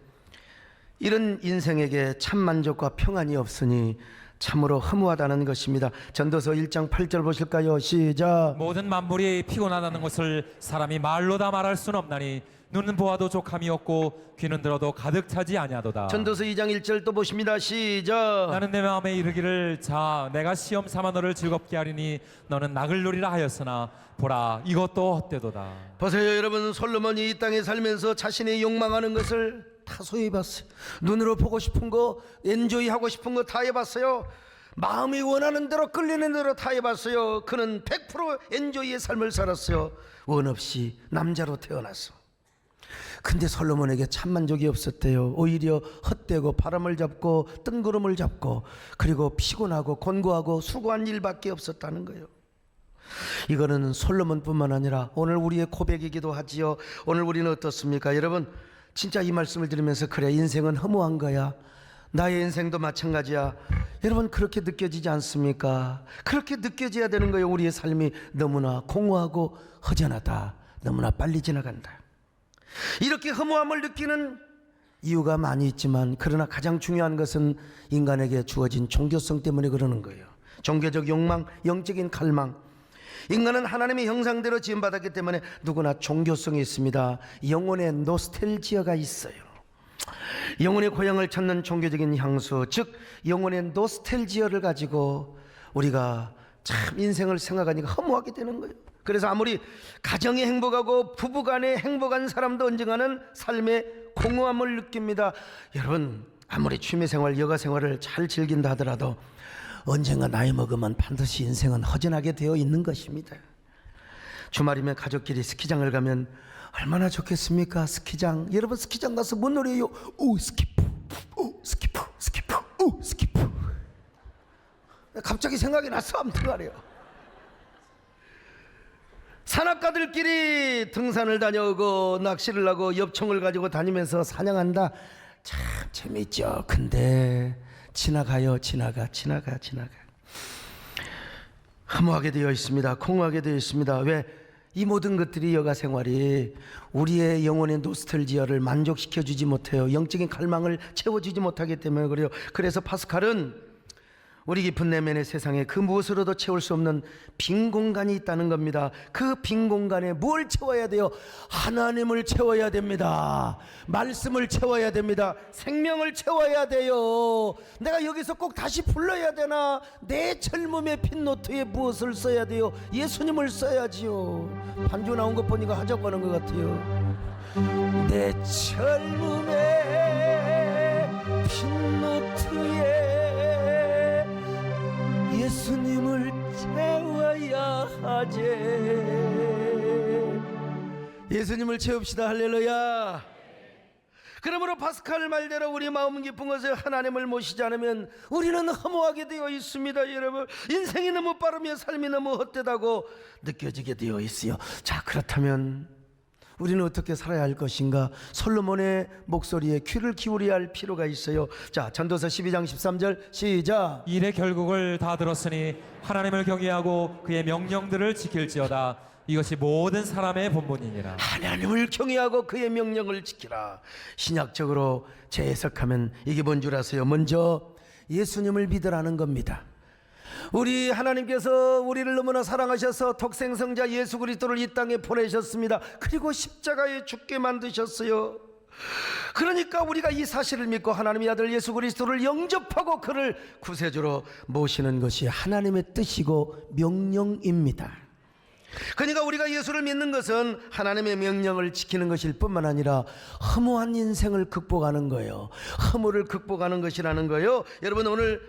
이런 인생에게 참 만족과 평안이 없으니 참으로 허무하다는 것입니다. 전도서 1장 8절 보실까요? 시작. 모든 만물이 피곤하다는 것을 사람이 말로 다 말할 수는 없나니 눈은 보아도 족함이 없고 귀는 들어도 가득 차지 아니하도다. 전도서 2장 1절 또 보십니다. 시작. 나는 내 마음에 이르기를, 자 내가 시험 삼아 너를 즐겁게 하리니 너는 낙을 누리라 하였으나 보라 이것도 헛되도다. 보세요 여러분, 솔로몬이 이 땅에 살면서 자신이 욕망하는 것을 다 소유해봤어요. 눈으로 보고 싶은 거, 엔조이 하고 싶은 거 다 해봤어요. 마음이 원하는 대로 끌리는 대로 다 해봤어요. 그는 100% 엔조이의 삶을 살았어요. 원 없이 남자로 태어났어. 근데 솔로몬에게 참 만족이 없었대요. 오히려 헛되고 바람을 잡고 뜬구름을 잡고 그리고 피곤하고 곤고하고 수고한 일밖에 없었다는 거예요. 이거는 솔로몬뿐만 아니라 오늘 우리의 고백이기도 하지요. 오늘 우리는 어떻습니까? 여러분, 진짜 이 말씀을 들으면서 그래, 인생은 허무한 거야. 나의 인생도 마찬가지야. 여러분, 그렇게 느껴지지 않습니까? 그렇게 느껴져야 되는 거예요. 우리의 삶이 너무나 공허하고 허전하다. 너무나 빨리 지나간다. 이렇게 허무함을 느끼는 이유가 많이 있지만, 그러나 가장 중요한 것은 인간에게 주어진 종교성 때문에 그러는 거예요. 종교적 욕망, 영적인 갈망. 인간은 하나님의 형상대로 지음받았기 때문에 누구나 종교성이 있습니다. 영혼의 노스텔지어가 있어요. 영혼의 고향을 찾는 종교적인 향수, 즉 영혼의 노스텔지어를 가지고 우리가 참 인생을 생각하니까 허무하게 되는 거예요. 그래서 아무리 가정이 행복하고 부부간에 행복한 사람도 언젠가는 삶의 공허함을 느낍니다. 여러분, 아무리 취미생활, 여가생활을 잘 즐긴다 하더라도 언젠가 나이 먹으면 반드시 인생은 허전하게 되어 있는 것입니다. 주말이면 가족끼리 스키장을 가면 얼마나 좋겠습니까? 스키장. 여러분, 스키장 가서 뭔 노래예요? 오 스키프, 오 스키프, 스키프, 오 스키프. 갑자기 생각이 나서 아무튼 말이에요. 산악가들끼리 등산을 다녀오고 낚시를 하고 엽총을 가지고 다니면서 사냥한다. 참 재미있죠. 근데 지나가요. 지나가. 허무하게 되어 있습니다. 공허하게 되어 있습니다. 왜? 이 모든 것들이, 여가 생활이 우리의 영혼의 노스텔지어를 만족시켜주지 못해요. 영적인 갈망을 채워주지 못하기 때문에 그래요. 그래서 파스칼은 우리 깊은 내면의 세상에 그 무엇으로도 채울 수 없는 빈 공간이 있다는 겁니다. 그 빈 공간에 뭘 채워야 돼요? 하나님을 채워야 됩니다. 말씀을 채워야 됩니다. 생명을 채워야 돼요. 내가 여기서 꼭 다시 불러야 되나? 내 젊음의 핀노트에 무엇을 써야 돼요? 예수님을 써야지요. 반주 나온 것 보니까 하자고 하는 것 같아요. 내 젊음의 핀노트에 예수님을 채워야 하지. 예수님을 채웁시다. 할렐루야. 그러므로 파스칼 말대로 우리 마음 깊은 곳에 하나님을 모시지 않으면 우리는 허무하게 되어 있습니다. 여러분, 인생이 너무 빠르며 삶이 너무 헛되다고 느껴지게 되어 있어요. 자, 그렇다면 우리는 어떻게 살아야 할 것인가? 솔로몬의 목소리에 귀를 기울여야 할 필요가 있어요. 자, 전도서 12장 13절 시작. 일의 결국을 다 들었으니 하나님을 경외하고 그의 명령들을 지킬지어다. 이것이 모든 사람의 본분이니라. 하나님을 경외하고 그의 명령을 지키라. 신약적으로 재해석하면 이게 뭔 줄 아세요? 먼저 예수님을 믿으라는 겁니다. 우리 하나님께서 우리를 너무나 사랑하셔서 독생성자 예수 그리스도를 이 땅에 보내셨습니다. 그리고 십자가에 죽게 만드셨어요. 그러니까 우리가 이 사실을 믿고 하나님의 아들 예수 그리스도를 영접하고 그를 구세주로 모시는 것이 하나님의 뜻이고 명령입니다. 그러니까 우리가 예수를 믿는 것은 하나님의 명령을 지키는 것일 뿐만 아니라 허무한 인생을 극복하는 거예요. 허무를 극복하는 것이라는 거예요. 여러분, 오늘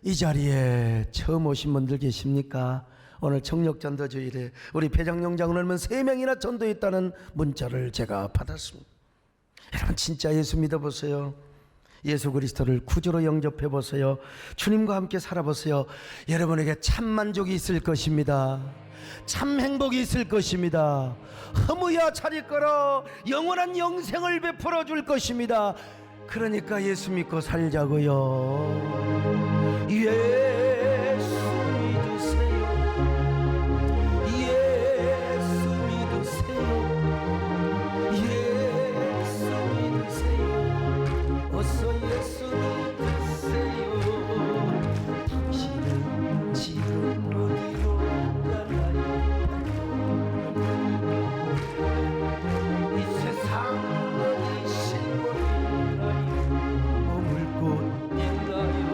이 자리에 처음 오신 분들 계십니까? 오늘 청력전도주일에 우리 배장용 장로님은 3명이나 전도했다는 문자를 제가 받았습니다. 여러분, 진짜 예수 믿어보세요. 예수 그리스도를 구주로 영접해보세요. 주님과 함께 살아보세요. 여러분에게 참 만족이 있을 것입니다. 참 행복이 있을 것입니다. 허무야 잘 있거라. 영원한 영생을 베풀어 줄 것입니다. 그러니까 예수 믿고 살자고요. 예수 믿으세요. 예수 믿으세요. 예수 믿으세요. 어서 예수 믿으세요. 당신은 지금 어디로 가나요? 이 세상 어디 신고인가요? 머물 곳 있나요?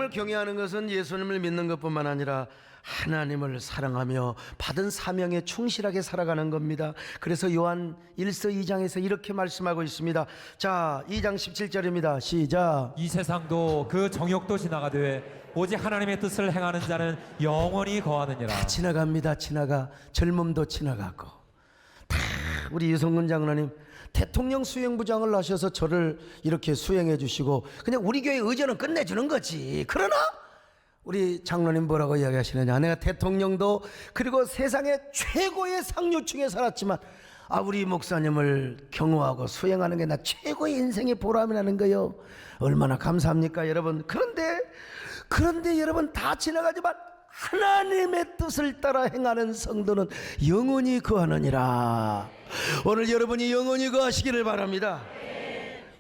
하나님을 경외하는 것은 예수님을 믿는 것뿐만 아니라 하나님을 사랑하며 받은 사명에 충실하게 살아가는 겁니다. 그래서 요한 1서 2장에서 이렇게 말씀하고 있습니다. 자, 2장 17절입니다. 시작. 이 세상도 그 정욕도 지나가되 오직 하나님의 뜻을 행하는 자는 영원히 거하느니라. 지나갑니다. 지나가. 젊음도 지나가고. 다 우리 유성근 장로님 대통령 수행부장을 하셔서 저를 이렇게 수행해 주시고 그냥 우리 교회 의전은 끝내주는 거지. 그러나 우리 장로님 뭐라고 이야기하시느냐, 내가 대통령도 그리고 세상의 최고의 상류층에 살았지만 우리 목사님을 경호하고 수행하는 게 나 최고의 인생의 보람이라는 거요. 얼마나 감사합니까 여러분. 그런데 여러분 다 지나가지만 하나님의 뜻을 따라 행하는 성도는 영원히 거하느니라. 오늘 여러분이 영원히 거하시기를 바랍니다.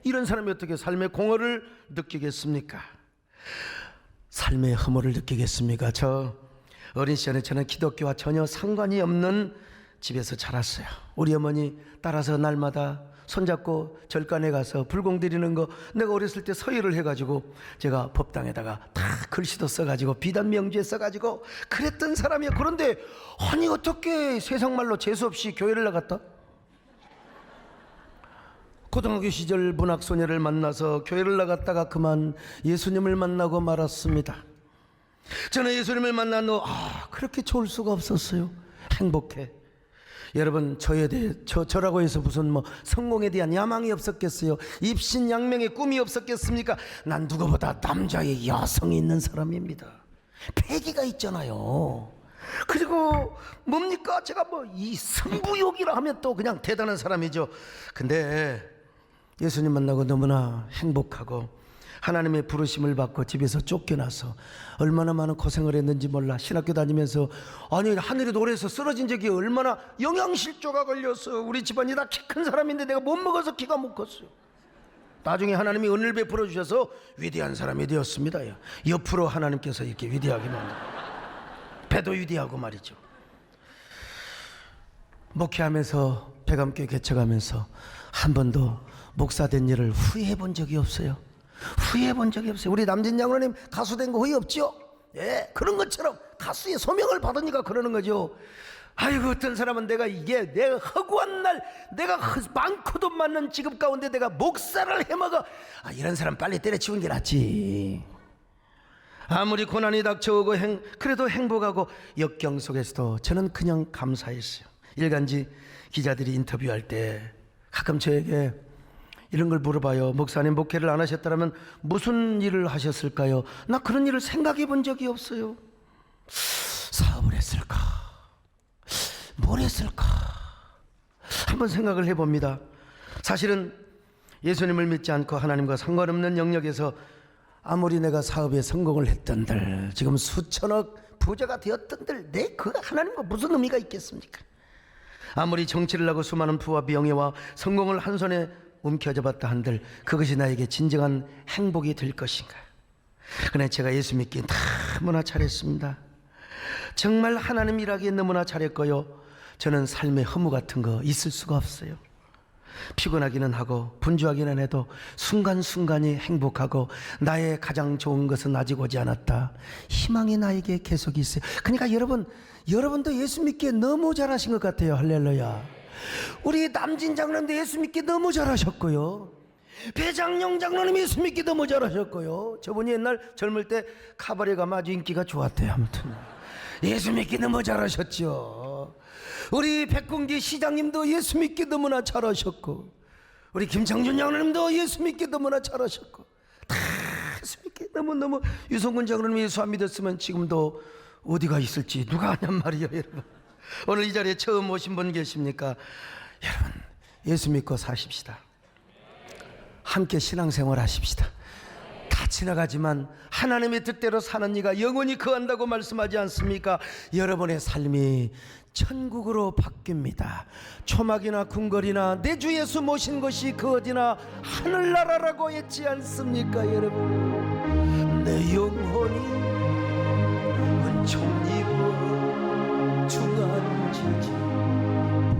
이런 사람이 어떻게 삶의 공허를 느끼겠습니까? 삶의 허물을 느끼겠습니까? 저 어린 시절에 저는 기독교와 전혀 상관이 없는 집에서 자랐어요. 우리 어머니 따라서 날마다 손잡고 절간에 가서 불공 드리는 거, 내가 어렸을 때 서예를 해가지고 제가 법당에다가 다 글씨도 써가지고 비단 명주에 써가지고 그랬던 사람이에요. 그런데 아니 어떻게 세상 말로 재수없이 교회를 나갔다? 고등학교 시절 문학소녀를 만나서 교회를 나갔다가 그만 예수님을 만나고 말았습니다. 저는 예수님을 만난 후 그렇게 좋을 수가 없었어요. 행복해. 여러분 저라고 해서 무슨 성공에 대한 야망이 없었겠어요? 입신양명의 꿈이 없었겠습니까? 난 누구보다 남자의 야성이 있는 사람입니다. 패기가 있잖아요. 그리고 뭡니까? 제가 이 승부욕이라 하면 또 그냥 대단한 사람이죠. 근데 예수님 만나고 너무나 행복하고 하나님의 부르심을 받고 집에서 쫓겨나서 얼마나 많은 고생을 했는지 몰라. 신학교 다니면서 아니 하늘에 노래에서 쓰러진 적이 얼마나 영양실조가 걸렸어. 우리 집안이 다 키 큰 사람인데 내가 못 먹어서 키가 못 컸어요. 나중에 하나님이 은혜를 베풀어 주셔서 위대한 사람이 되었습니다. 옆으로 하나님께서 이렇게 위대하게 만들어 배도 위대하고 말이죠. 목회하면서 배감교 개척하면서 한 번도 목사 된 일을 후회해 본 적이 없어요. 후회해 본 적이 없어요. 우리 남진 장로님 가수 된 거 후회 없죠? 예, 그런 것처럼 가수의 소명을 받으니까 그러는 거죠. 아이고 어떤 사람은 내가 허구한 날 내가 많고도 많은 직업 가운데 내가 목사를 해먹어. 이런 사람 빨리 때려치우는 게 낫지. 아무리 고난이 닥쳐오고 그래도 행복하고 역경 속에서도 저는 그냥 감사했어요. 일간지 기자들이 인터뷰할 때 가끔 저에게 이런 걸 물어봐요. 목사님 목회를 안 하셨다면 무슨 일을 하셨을까요? 나 그런 일을 생각해 본 적이 없어요. 사업을 했을까? 뭘 했을까? 한번 생각을 해봅니다. 사실은 예수님을 믿지 않고 하나님과 상관없는 영역에서 아무리 내가 사업에 성공을 했던들 지금 수천억 부자가 되었던들 그 하나님과 무슨 의미가 있겠습니까? 아무리 정치를 하고 수많은 부와 명예와 성공을 한 손에 움켜쥐어 봤다 한들 그것이 나에게 진정한 행복이 될 것인가? 그러나 제가 예수 믿기 너무나 잘했습니다. 정말 하나님 일하기에 너무나 잘했고요. 저는 삶의 허무 같은 거 있을 수가 없어요. 피곤하기는 하고 분주하기는 해도 순간순간이 행복하고 나의 가장 좋은 것은 아직 오지 않았다. 희망이 나에게 계속 있어요. 그러니까 여러분도 예수 믿기에 너무 잘하신 것 같아요. 할렐루야. 우리 남진 장로님도 예수 믿기 너무 잘하셨고요. 배장용 장로님 예수 믿기 너무 잘하셨고요. 저분이 옛날 젊을 때 카바레 가면 아주 인기가 좋았대요. 아무튼 예수 믿기 너무 잘하셨죠. 우리 백공기 시장님도 예수 믿기 너무나 잘하셨고 우리 김창준 장로님도 예수 믿기 너무나 잘하셨고 다 예수 믿기 너무너무. 유성근 장로님 예수 안 믿었으면 지금도 어디가 있을지 누가 아냔 말이에요. 여러분 오늘 이 자리에 처음 오신 분 계십니까? 여러분 예수 믿고 사십시다. 함께 신앙생활 하십시다. 다 지나가지만 하나님의 뜻대로 사는 이가 영원히 거한다고 말씀하지 않습니까? 여러분의 삶이 천국으로 바뀝니다. 초막이나 궁궐이나 내 주 예수 모신 것이 그 어디나 하늘나라라고 했지 않습니까? 여러분 내 영혼이 은총 입어 중한지지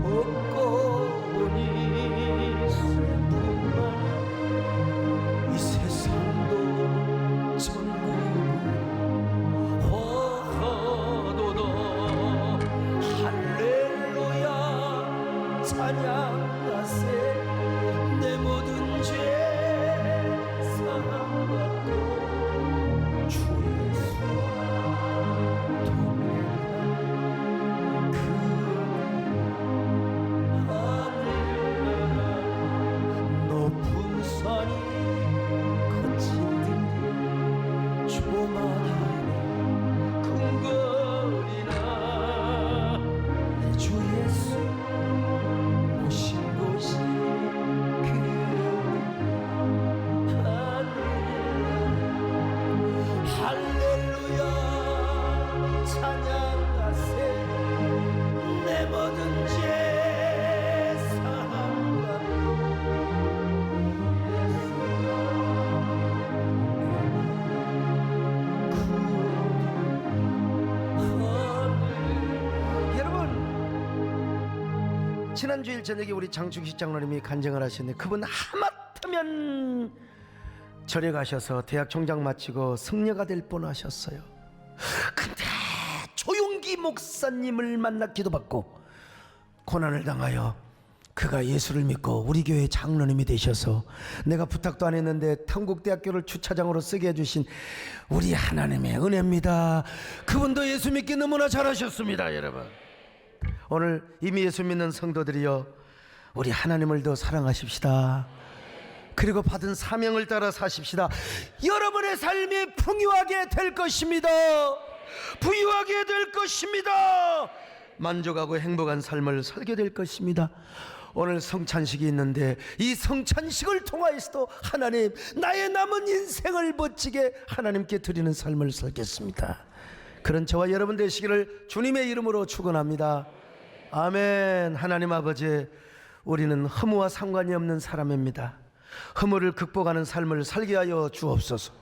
벗고 보니 슬픔만 이 세상도 천국으로 찬양하세 내 모든 죄 사함받고 주 예수와 동행한 그 하늘나라 높은 산이 거친 들이 조막이네 궁궐이나 내 주 예수 오신 곳이 그 하늘나라 할렐루야 찬양하세 내 모든 죄 사함받고 여러분, 지난주일 저녁에 우리 장충식 장로님이 간증을 하셨는데 그분 하마터면 절에 가셔서 대학 총장 마치고 승려가 될 뻔하셨어요. 근데 조용기 목사님을 만나 기도받고 고난을 당하여 그가 예수를 믿고 우리 교회 장로님이 되셔서 내가 부탁도 안 했는데 한국대학교를 주차장으로 쓰게 해주신 우리 하나님의 은혜입니다. 그분도 예수 믿기 너무나 잘하셨습니다. 여러분, 오늘 이미 예수 믿는 성도들이여, 우리 하나님을 더 사랑하십시다. 그리고 받은 사명을 따라 사십시다. 여러분의 삶이 풍요하게 될 것입니다. 부유하게 될 것입니다. 만족하고 행복한 삶을 살게 될 것입니다. 오늘 성찬식이 있는데 이 성찬식을 통하여서도 하나님, 나의 남은 인생을 멋지게 하나님께 드리는 삶을 살겠습니다. 그런 저와 여러분 되시기를 주님의 이름으로 축원합니다. 아멘. 하나님 아버지, 우리는 허무와 상관이 없는 사람입니다. 허무를 극복하는 삶을 살게 하여 주옵소서.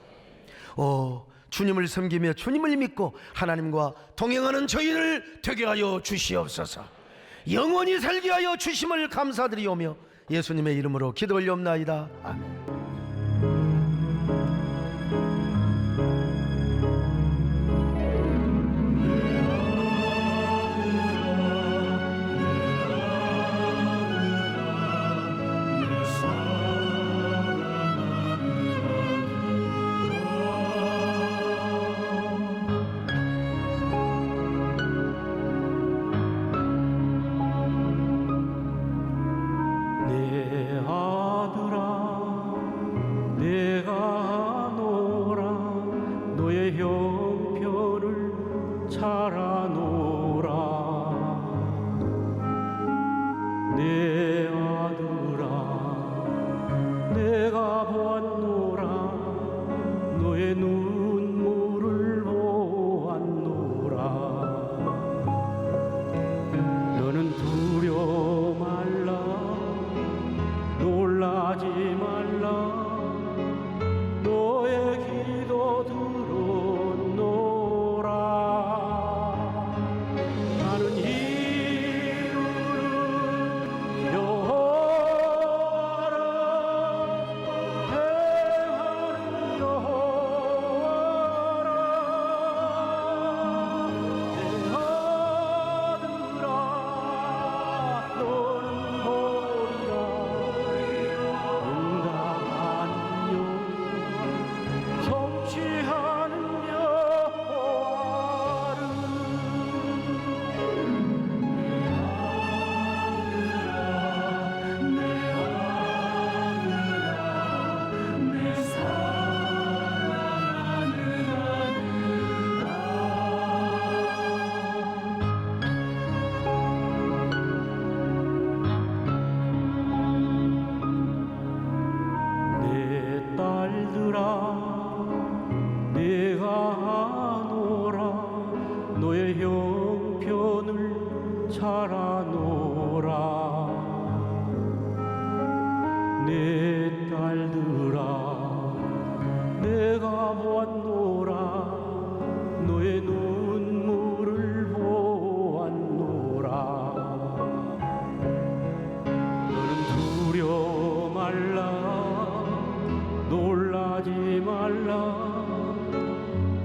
주님을 섬기며 주님을 믿고 하나님과 동행하는 저희를 되게 하여 주시옵소서. 영원히 살게 하여 주심을 감사드리오며 예수님의 이름으로 기도 올리옵나이다. 아멘.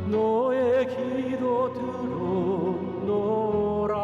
너의 기도 들었노라.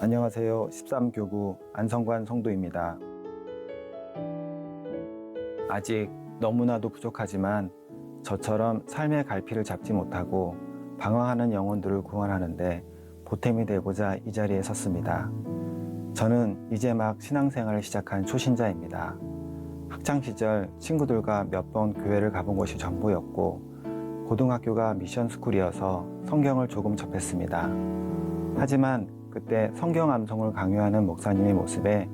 안녕하세요. 13교구 안성관 성도입니다. 아직 너무나도 부족하지만 저처럼 삶의 갈피를 잡지 못하고 방황하는 영혼들을 구원하는데 보탬이 되고자 이 자리에 섰습니다. 저는 이제 막 신앙생활을 시작한 초신자입니다. 학창시절 친구들과 몇 번 교회를 가본 것이 전부였고 고등학교가 미션스쿨이어서 성경을 조금 접했습니다. 하지만 그때 성경 암송을 강요하는 목사님의 모습에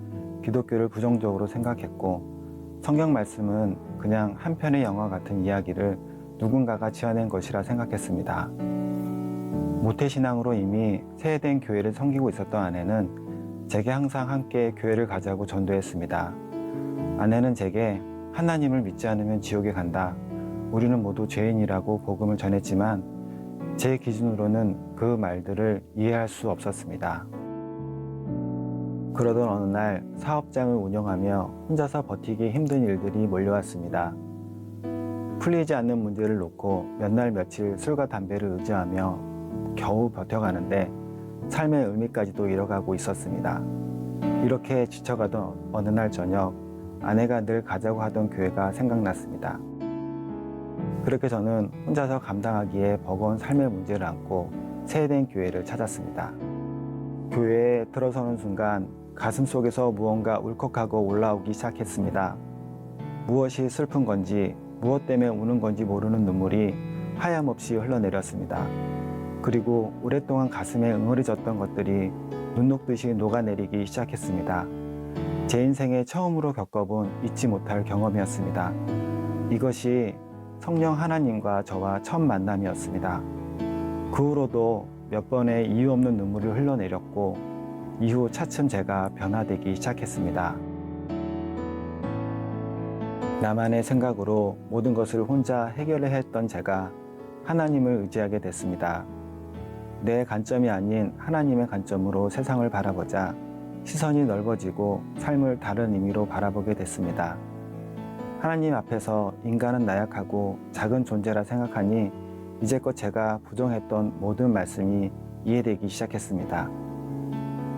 기독교를 부정적으로 생각했고 성경 말씀은 그냥 한 편의 영화 같은 이야기를 누군가가 지어낸 것이라 생각했습니다. 모태신앙으로 이미 세해된 교회를 섬기고 있었던 아내는 제게 항상 함께 교회를 가자고 전도했습니다. 아내는 제게 하나님을 믿지 않으면 지옥에 간다. 우리는 모두 죄인이라고 복음을 전했지만 제 기준으로는 그 말들을 이해할 수 없었습니다. 그러던 어느 날 사업장을 운영하며 혼자서 버티기 힘든 일들이 몰려왔습니다. 풀리지 않는 문제를 놓고 몇 날 며칠 술과 담배를 의지하며 겨우 버텨가는데 삶의 의미까지도 잃어가고 있었습니다. 이렇게 지쳐가던 어느 날 저녁 아내가 늘 가자고 하던 교회가 생각났습니다. 그렇게 저는 혼자서 감당하기에 버거운 삶의 문제를 안고 세해된 교회를 찾았습니다. 교회에 들어서는 순간 가슴 속에서 무언가 울컥하고 올라오기 시작했습니다. 무엇이 슬픈 건지 무엇 때문에 우는 건지 모르는 눈물이 하염없이 흘러내렸습니다. 그리고 오랫동안 가슴에 응어리졌던 것들이 눈 녹듯이 녹아내리기 시작했습니다. 제 인생에 처음으로 겪어본 잊지 못할 경험이었습니다. 이것이 성령 하나님과 저와 첫 만남이었습니다. 그 후로도 몇 번의 이유 없는 눈물을 흘러내렸고 이후 차츰 제가 변화되기 시작했습니다. 나만의 생각으로 모든 것을 혼자 해결해야 했던 제가 하나님을 의지하게 됐습니다. 내 관점이 아닌 하나님의 관점으로 세상을 바라보자 시선이 넓어지고 삶을 다른 의미로 바라보게 됐습니다. 하나님 앞에서 인간은 나약하고 작은 존재라 생각하니 이제껏 제가 부정했던 모든 말씀이 이해되기 시작했습니다.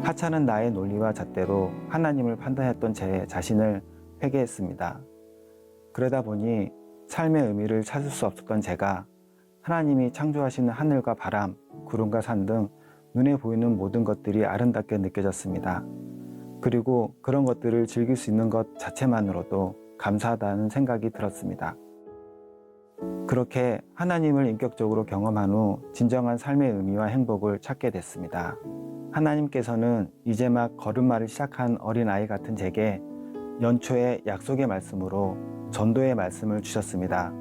하찮은 나의 논리와 잣대로 하나님을 판단했던 제 자신을 회개했습니다. 그러다 보니 삶의 의미를 찾을 수 없었던 제가 하나님이 창조하시는 하늘과 바람, 구름과 산 등 눈에 보이는 모든 것들이 아름답게 느껴졌습니다. 그리고 그런 것들을 즐길 수 있는 것 자체만으로도 감사하다는 생각이 들었습니다. 그렇게 하나님을 인격적으로 경험한 후 진정한 삶의 의미와 행복을 찾게 됐습니다. 하나님께서는 이제 막 걸음마를 시작한 어린아이 같은 제게 연초에 약속의 말씀으로 전도의 말씀을 주셨습니다.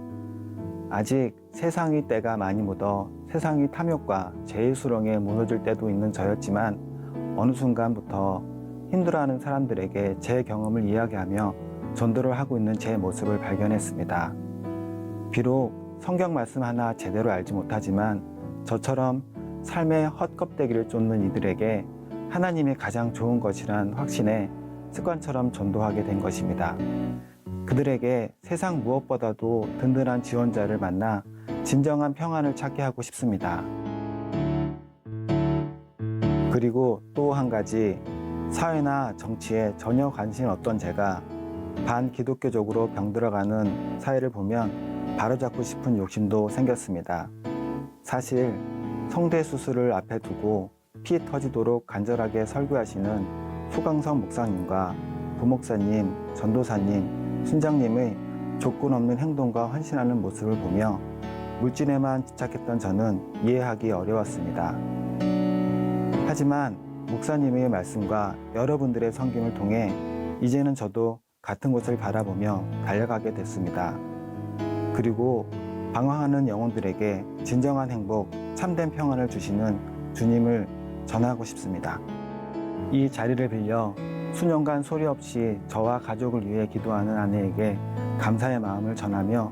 아직 세상의 때가 많이 묻어 세상의 탐욕과 죄의 수렁에 무너질 때도 있는 저였지만 어느 순간부터 힘들어하는 사람들에게 제 경험을 이야기하며 전도를 하고 있는 제 모습을 발견했습니다. 비록 성경 말씀 하나 제대로 알지 못하지만 저처럼 삶의 헛껍데기를 쫓는 이들에게 하나님이 가장 좋은 것이란 확신에 습관처럼 전도하게 된 것입니다. 그들에게 세상 무엇보다도 든든한 지원자를 만나 진정한 평안을 찾게 하고 싶습니다. 그리고 또 한 가지, 사회나 정치에 전혀 관심이 없던 제가 반기독교적으로 병들어가는 사회를 보면 바로잡고 싶은 욕심도 생겼습니다. 사실 성대 수술을 앞에 두고 피 터지도록 간절하게 설교하시는 소강성 목사님과 부목사님, 전도사님, 순장님의 조건 없는 행동과 헌신하는 모습을 보며 물질에만 집착했던 저는 이해하기 어려웠습니다. 하지만 목사님의 말씀과 여러분들의 섬김을 통해 이제는 저도 같은 곳을 바라보며 달려가게 됐습니다. 그리고 방황하는 영혼들에게 진정한 행복, 참된 평안을 주시는 주님을 전하고 싶습니다. 이 자리를 빌려 수년간 소리 없이 저와 가족을 위해 기도하는 아내에게 감사의 마음을 전하며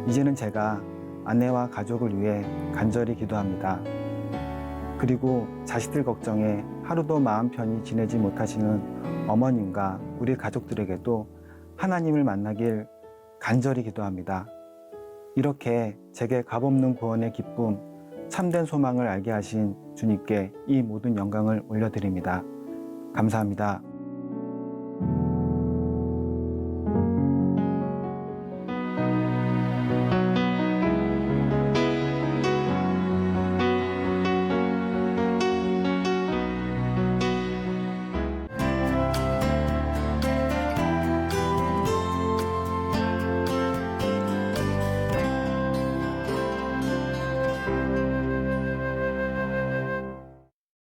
이제는 제가 아내와 가족을 위해 간절히 기도합니다. 그리고 자식들 걱정에 하루도 마음 편히 지내지 못하시는 어머님과 우리 가족들에게도 하나님을 만나길 간절히 기도합니다. 이렇게 제게 값없는 구원의 기쁨, 참된 소망을 알게 하신 주님께 이 모든 영광을 올려드립니다. 감사합니다.